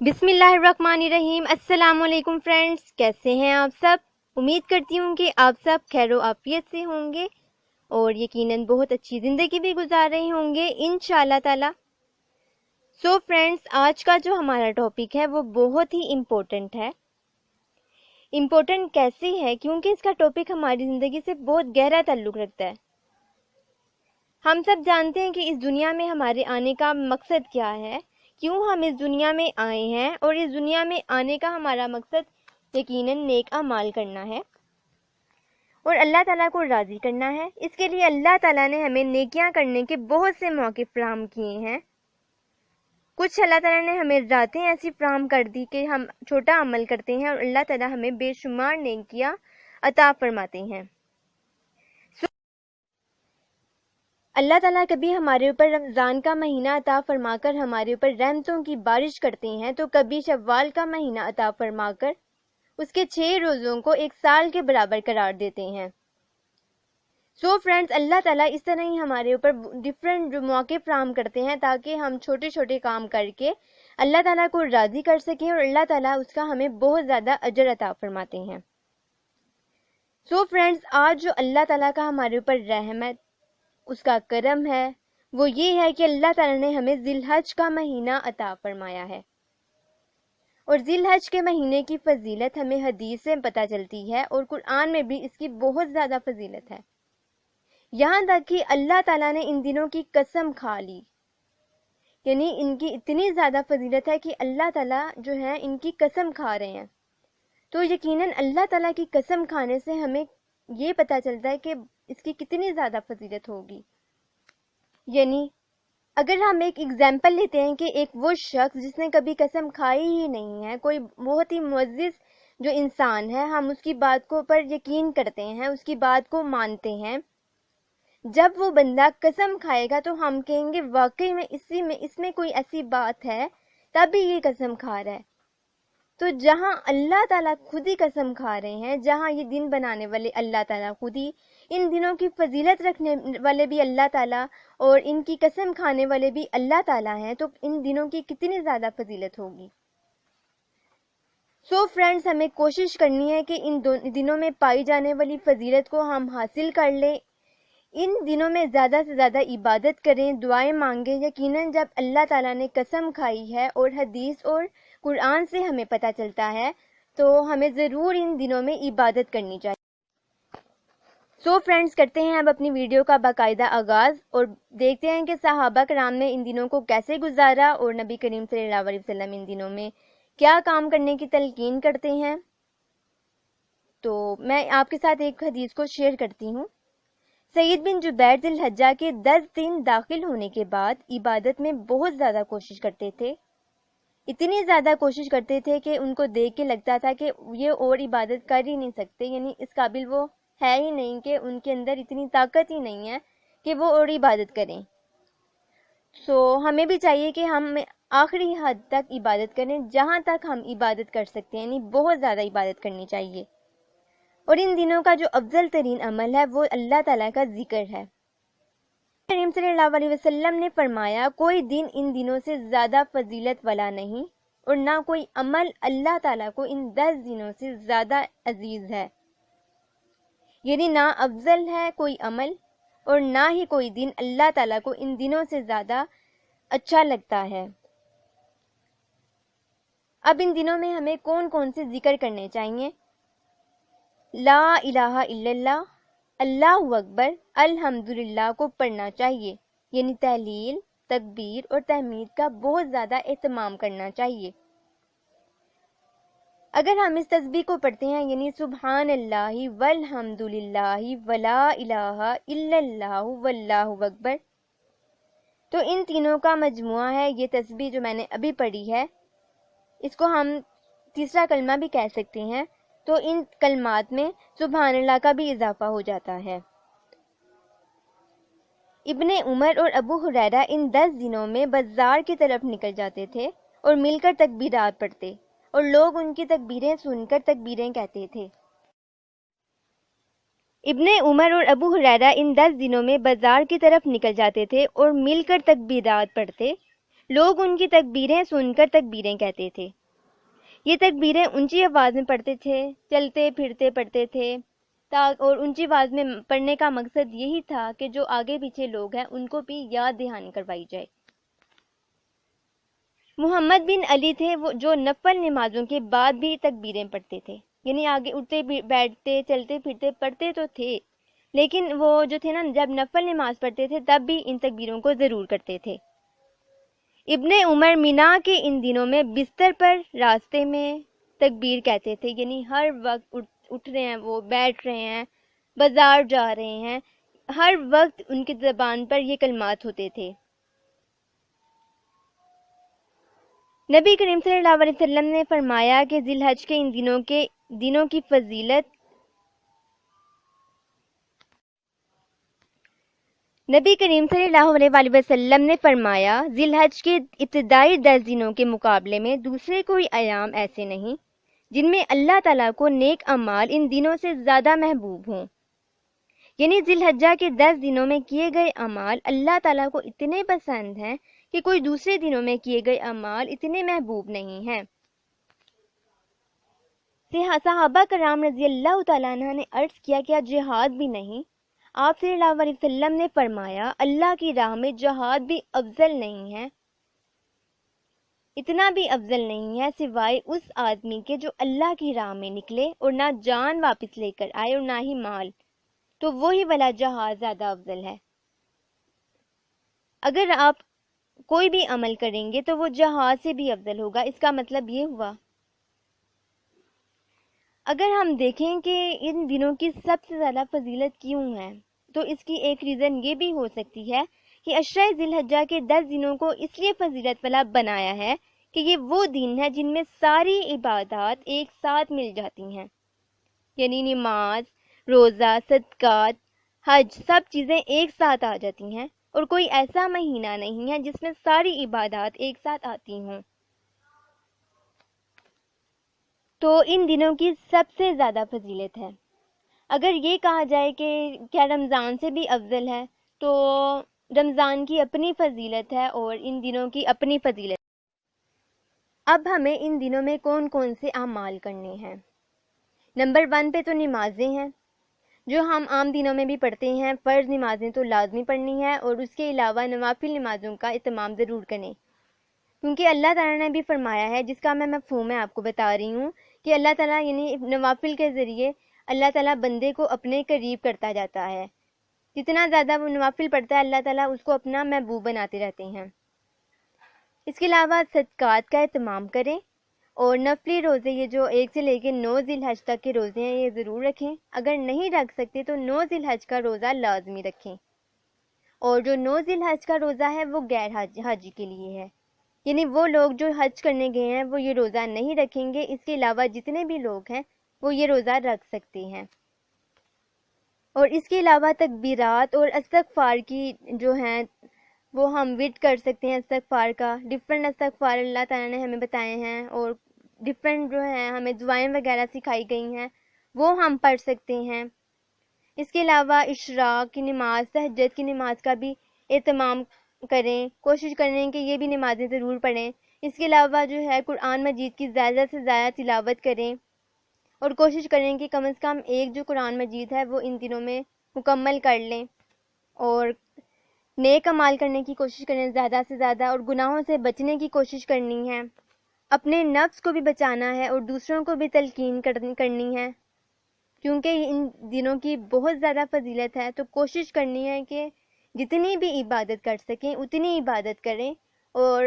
بسم اللہ الرحمن الرحیم۔ السلام علیکم فرینڈز، کیسے ہیں آپ سب؟ امید کرتی ہوں کہ آپ سب خیر و عافیت سے ہوں گے اور یقیناً بہت اچھی زندگی بھی گزار رہے ہوں گے انشاءاللہ تعالی۔ سو فرینڈز، آج کا جو ہمارا ٹاپک ہے وہ بہت ہی امپورٹنٹ ہے۔ امپورٹنٹ کیسے ہے؟ کیونکہ اس کا ٹاپک ہماری زندگی سے بہت گہرا تعلق رکھتا ہے۔ ہم سب جانتے ہیں کہ اس دنیا میں ہمارے آنے کا مقصد کیا ہے، کیوں ہم اس دنیا میں آئے ہیں، اور اس دنیا میں آنے کا ہمارا مقصد یقیناً نیک اعمال کرنا ہے اور اللہ تعالیٰ کو راضی کرنا ہے۔ اس کے لیے اللہ تعالیٰ نے ہمیں نیکیاں کرنے کے بہت سے موقع فراہم کیے ہیں۔ کچھ اللہ تعالیٰ نے ہمیں راتیں ایسی فراہم کر دی کہ ہم چھوٹا عمل کرتے ہیں اور اللہ تعالیٰ ہمیں بے شمار نیکیاں عطا فرماتے ہیں۔ اللہ تعالیٰ کبھی ہمارے اوپر رمضان کا مہینہ عطا فرما کر ہمارے اوپر رحمتوں کی بارش کرتے ہیں، تو کبھی شوال کا مہینہ عطا فرما کر اس کے 6 روزوں کو 1 سال کے برابر قرار دیتے ہیں۔ سو فرینڈز، اللہ تعالیٰ اس طرح ہی ہمارے اوپر ڈفرینٹ موقع فراہم کرتے ہیں تاکہ ہم چھوٹے چھوٹے کام کر کے اللہ تعالیٰ کو راضی کر سکیں اور اللہ تعالیٰ اس کا ہمیں بہت زیادہ اجر عطا فرماتے ہیں۔ سو فرینڈز، آج جو اللہ تعالیٰ کا ہمارے اوپر رحمت، اس کا کرم ہے، وہ یہ ہے کہ اللہ تعالیٰ نے ہمیں ذی الحج کا مہینہ عطا فرمایا ہے، اور ذی الحج کے مہینے کی فضیلت ہمیں حدیث سے پتہ چلتی ہے اور قرآن میں بھی اس کی بہت زیادہ فضیلت ہے۔ یہاں تک کہ اللہ تعالیٰ نے ان دنوں کی قسم کھا لی، یعنی ان کی اتنی زیادہ فضیلت ہے کہ اللہ تعالیٰ جو ہے ان کی قسم کھا رہے ہیں۔ تو یقیناً اللہ تعالیٰ کی قسم کھانے سے ہمیں یہ پتہ چلتا ہے کہ اس کی کتنی زیادہ فضیلت ہوگی۔ یعنی اگر ہم ایک ایگزامپل لیتے ہیں کہ ایک وہ شخص جس نے کبھی قسم کھائی ہی نہیں ہے، کوئی بہت ہی معزز جو انسان ہے، ہم اس کی بات کو پر یقین کرتے ہیں، اس کی بات کو مانتے ہیں، جب وہ بندہ قسم کھائے گا تو ہم کہیں گے واقعی میں اس میں کوئی ایسی بات ہے تب ہی یہ قسم کھا رہا ہے۔ تو جہاں اللہ تعالیٰ خود ہی قسم کھا رہے ہیں، جہاں یہ دن بنانے والے اللہ تعالیٰ خود ہی، ان دنوں کی فضیلت رکھنے والے بھی اللہ تعالیٰ اور ان کی قسم کھانے والے بھی اللہ تعالیٰ ہیں، تو ان دنوں کی کتنی زیادہ فضیلت ہوگی۔ سو فرینڈز، ہمیں کوشش کرنی ہے کہ ان دنوں میں پائی جانے والی فضیلت کو ہم حاصل کر لیں، ان دنوں میں زیادہ سے زیادہ عبادت کریں، دعائیں مانگیں۔ یقیناً جب اللہ تعالیٰ نے قسم کھائی ہے اور حدیث اور قرآن سے ہمیں پتہ چلتا ہے، تو ہمیں ضرور ان دنوں میں عبادت کرنی چاہیے۔ سو فرینڈز، کرتے ہیں اب اپنی ویڈیو کا باقاعدہ آغاز اور دیکھتے ہیں کہ صحابہ کرام نے ان دنوں کو کیسے گزارا اور نبی کریم صلی اللہ علیہ وسلم ان دنوں میں کیا کام کرنے کی تلقین کرتے ہیں۔ تو میں آپ کے ساتھ ایک حدیث کو شیئر کرتی ہوں۔ سعید بن جبیر ذی الحجہ کے 10 دن داخل ہونے کے بعد عبادت میں بہت زیادہ کوشش کرتے تھے، اتنی زیادہ کوشش کرتے تھے کہ ان کو دیکھ کے لگتا تھا کہ یہ اور عبادت کر ہی نہیں سکتے، یعنی اس قابل وہ ہے ہی نہیں، کہ ان کے اندر اتنی طاقت ہی نہیں ہے کہ وہ اور عبادت کریں۔ سو ہمیں بھی چاہیے کہ ہم آخری حد تک عبادت کریں، جہاں تک ہم عبادت کر سکتے ہیں، یعنی بہت زیادہ عبادت کرنی چاہیے۔ اور ان دنوں کا جو افضل ترین عمل ہے وہ اللہ تعالیٰ کا ذکر ہے۔ کریم صلی اللہ علیہ وسلم نے فرمایا، کوئی دن ان دنوں سے زیادہ فضیلت والا نہیں اور نہ کوئی عمل اللہ تعالیٰ کو ان 10 دنوں سے زیادہ عزیز ہے، یعنی نہ افضل ہے کوئی عمل اور نہ ہی کوئی دن اللہ تعالیٰ کو ان دنوں سے زیادہ اچھا لگتا ہے۔ اب ان دنوں میں ہمیں کون کون سے ذکر کرنے چاہیے؟ لا الہ الا اللہ، اللہ اکبر، الحمدللہ کو پڑھنا چاہیے، یعنی تہلیل، تکبیر اور تحمید کا بہت زیادہ اہتمام کرنا چاہیے۔ اگر ہم اس تسبیح کو پڑھتے ہیں، یعنی سبحان اللہ والحمدللہ ولا الہ الا اللہ واللہ اکبر، تو ان تینوں کا مجموعہ ہے یہ تسبیح جو میں نے ابھی پڑھی ہے، اس کو ہم تیسرا کلمہ بھی کہہ سکتے ہیں۔ تو ان کلمات میں سبحان اللہ کا بھی اضافہ ہو جاتا ہے۔ ابن عمر اور ابو ہریرہ ان 10 دنوں میں بازار کی طرف نکل جاتے تھے اور مل کر تکبیرات پڑھتے، اور لوگ ان کی تکبیریں سن کر تکبیریں کہتے تھے۔ ابن عمر اور ابو ہریرہ ان 10 دنوں میں بازار کی طرف نکل جاتے تھے اور مل کر تکبیرات پڑھتے، لوگ ان کی تکبیریں سن کر تکبیریں کہتے تھے۔ یہ تکبیریں اونچی آواز میں پڑھتے تھے، چلتے پھرتے پڑھتے تھے، اور اونچی آواز میں پڑھنے کا مقصد یہی تھا کہ جو آگے پیچھے لوگ ہیں ان کو بھی یاد دہانی کروائی جائے۔ محمد بن علی تھے وہ جو نفل نمازوں کے بعد بھی تکبیریں پڑھتے تھے، یعنی آگے اٹھتے بیٹھتے چلتے پھرتے پڑھتے تو تھے، لیکن وہ جو تھے نا، جب نفل نماز پڑھتے تھے تب بھی ان تکبیروں کو ضرور کرتے تھے۔ ابن عمر مینا کے ان دنوں میں بستر پر راستے میں تکبیر کہتے تھے، یعنی ہر وقت اٹھ رہے ہیں، وہ بیٹھ رہے ہیں، بازار جا رہے ہیں، ہر وقت ان کی زبان پر یہ کلمات ہوتے تھے۔ نبی کریم صلی اللہ علیہ وسلم نے فرمایا کہ ذی الحج کے ان دنوں کی فضیلت نبی کریم صلی اللہ علیہ وسلم نے فرمایا ذی الحج کے ابتدائی 10 دنوں کے مقابلے میں دوسرے کوئی ایام ایسے نہیں جن میں اللہ تعالیٰ کو نیک اعمال ان دنوں سے زیادہ محبوب ہوں، یعنی ذی الحجہ کے 10 دنوں میں کیے گئے اعمال اللہ تعالیٰ کو اتنے پسند ہیں کہ کوئی دوسرے دنوں میں کیے گئے اعمال اتنے محبوب نہیں ہیں۔ صحابہ کرام رضی اللہ تعالیٰ عنہ نے عرض کیا کہ جہاد بھی نہیں؟ آپ صلی اللہ علیہ وسلم نے فرمایا اللہ کی راہ میں جہاد بھی افضل نہیں ہے، اتنا بھی افضل نہیں ہے سوائے اس آدمی کے جو اللہ کی راہ میں نکلے اور نہ جان واپس لے کر آئے اور نہ ہی مال، تو وہی والا جہاد زیادہ افضل ہے۔ اگر آپ کوئی بھی عمل کریں گے تو وہ جہاد سے بھی افضل ہوگا، اس کا مطلب یہ ہوا۔ اگر ہم دیکھیں کہ ان دنوں کی سب سے زیادہ فضیلت کیوں ہے، تو اس کی ایک ریزن یہ بھی ہو سکتی ہے کہ عشرہ ذی الحجہ کے 10 دنوں کو اس لیے فضیلت والا بنایا ہے کہ یہ وہ دن ہے جن میں ساری عبادات ایک ساتھ مل جاتی ہیں، یعنی نماز، روزہ، صدقات، حج، سب چیزیں ایک ساتھ آ جاتی ہیں، اور کوئی ایسا مہینہ نہیں ہے جس میں ساری عبادات ایک ساتھ آتی ہوں۔ تو ان دنوں کی سب سے زیادہ فضیلت ہے۔ اگر یہ کہا جائے کہ کیا رمضان سے بھی افضل ہے، تو رمضان کی اپنی فضیلت ہے اور ان دنوں کی اپنی فضیلت ہے۔ اب ہمیں ان دنوں میں کون کون سے اعمال کرنے ہیں؟ نمبر 1 پہ تو نمازیں ہیں، جو ہم عام دنوں میں بھی پڑھتے ہیں۔ فرض نمازیں تو لازمی پڑھنی ہے، اور اس کے علاوہ نوافل نمازوں کا اہتمام ضرور کریں، کیونکہ اللہ تعالیٰ نے بھی فرمایا ہے، جس کا میں مفہوم میں آپ کو بتا رہی ہوں، کہ اللہ تعالیٰ یعنی نوافل کے ذریعے اللہ تعالیٰ بندے کو اپنے قریب کرتا جاتا ہے۔ جتنا زیادہ وہ نوافل پڑھتا ہے اللہ تعالیٰ اس کو اپنا محبوب بناتے رہتے ہیں۔ اس کے علاوہ صدقات کا اہتمام کریں، اور نفلی روزے یہ جو 1 سے لے کے 9 ذی الحج تک کے روزے ہیں یہ ضرور رکھیں۔ اگر نہیں رکھ سکتے تو 9 ذی الحج کا روزہ لازمی رکھیں، اور جو 9 ذی الحج کا روزہ ہے وہ غیر حاجی کے لیے ہے، یعنی وہ لوگ جو حج کرنے گئے ہیں وہ یہ روزہ نہیں رکھیں گے۔ اس کے علاوہ جتنے بھی لوگ ہیں وہ یہ روزہ رکھ سکتے ہیں۔ اور اس کے علاوہ تکبیرات اور استغفار کی جو ہیں وہ ہم ورد کر سکتے ہیں۔ استغفار کا ڈفرینٹ استغفار اللہ تعالیٰ نے ہمیں بتائے ہیں، اور ڈفرینٹ جو ہیں ہمیں دعائیں وغیرہ سکھائی گئی ہیں وہ ہم پڑھ سکتے ہیں۔ اس کے علاوہ اشراق کی نماز، تہجد کی نماز کا بھی اہتمام کریں، کوشش کریں کہ یہ بھی نمازیں ضرور پڑھیں۔ اس کے علاوہ جو ہے قرآن مجید کی زیادہ سے زیادہ تلاوت کریں، اور کوشش کریں کہ کم از کم ایک جو قرآن مجید ہے وہ ان دنوں میں مکمل کر لیں، اور نیک اعمال کرنے کی کوشش کریں زیادہ سے زیادہ، اور گناہوں سے بچنے کی کوشش کرنی ہے۔ اپنے نفس کو بھی بچانا ہے اور دوسروں کو بھی تلقین کرنی ہے، کیونکہ ان دنوں کی بہت زیادہ فضیلت ہے۔ تو کوشش کرنی ہے کہ جتنی بھی عبادت کر سکیں اتنی عبادت کریں، اور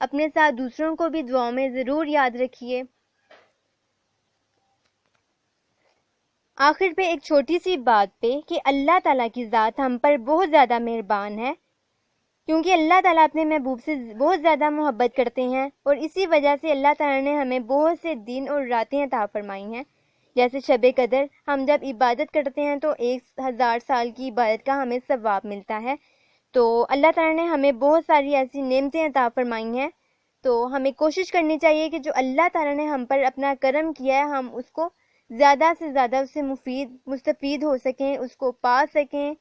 اپنے ساتھ دوسروں کو بھی دعاؤں میں ضرور یاد رکھیے۔ آخر پہ ایک چھوٹی سی بات پہ کہ اللہ تعالیٰ کی ذات ہم پر بہت زیادہ مہربان ہے، کیونکہ اللہ تعالیٰ اپنے محبوب سے بہت زیادہ محبت کرتے ہیں، اور اسی وجہ سے اللہ تعالیٰ نے ہمیں بہت سے دن اور راتیں عطا فرمائی ہیں، جیسے شب قدر۔ ہم جب عبادت کرتے ہیں تو 1000 سال کی عبادت کا ہمیں ثواب ملتا ہے۔ تو اللہ تعالیٰ نے ہمیں بہت ساری ایسی نعمتیں عطا فرمائی ہیں، تو ہمیں کوشش کرنی چاہیے کہ جو اللہ تعالیٰ نے ہم پر اپنا کرم کیا ہے ہم اس کو زیادہ سے زیادہ اس سے مستفید ہو سکیں، اس کو پا سکیں،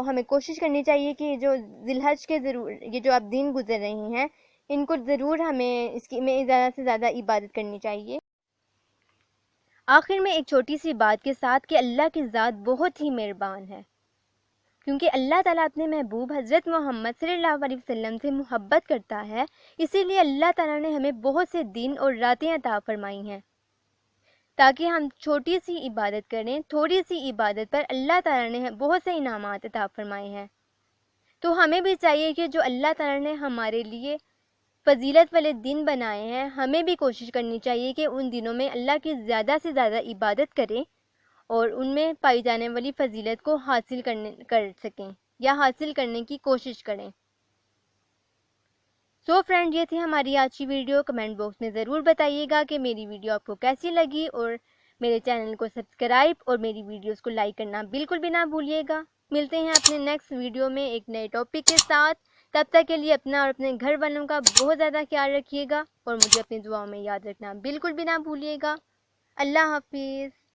ہمیں کوشش کرنی چاہیے کہ جو ذی الحج کے یہ جو اب دن گزر رہے ہیں ان کو ضرور ہمیں اس کی میں زیادہ سے زیادہ عبادت کرنی چاہیے۔ آخر میں ایک چھوٹی سی بات کے ساتھ کہ اللہ کی ذات بہت ہی مہربان ہے، کیونکہ اللہ تعالیٰ اپنے محبوب حضرت محمد صلی اللہ علیہ وسلم سے محبت کرتا ہے، اسی لیے اللہ تعالیٰ نے ہمیں بہت سے دن اور راتیں عطا فرمائی ہیں تاکہ ہم چھوٹی سی عبادت کریں۔ تھوڑی سی عبادت پر اللہ تعالیٰ نے بہت سے انعامات عطا فرمائے ہیں، تو ہمیں بھی چاہیے کہ جو اللہ تعالیٰ نے ہمارے لیے فضیلت والے دن بنائے ہیں، ہمیں بھی کوشش کرنی چاہیے کہ ان دنوں میں اللہ کی زیادہ سے زیادہ عبادت کریں اور ان میں پائی جانے والی فضیلت کو حاصل کر سکیں یا حاصل کرنے کی کوشش کریں۔ فرینڈ، یہ تھی ہماری آج کی ویڈیو۔ کمنٹ باکس میں ضرور بتائیے گا کہ میری ویڈیو آپ کو کیسی لگی، اور میرے چینل کو سبسکرائب اور میری ویڈیوز کو لائک کرنا بالکل بھی نہ بھولیے گا۔ ملتے ہیں اپنے نیکسٹ ویڈیو میں ایک نئے ٹاپک کے ساتھ۔ تب تک کے لیے اپنا اور اپنے گھر والوں کا بہت زیادہ خیال رکھیے گا اور مجھے اپنی دعاؤں میں یاد رکھنا بالکل بھی نہ بھولیے گا۔ اللہ حافظ۔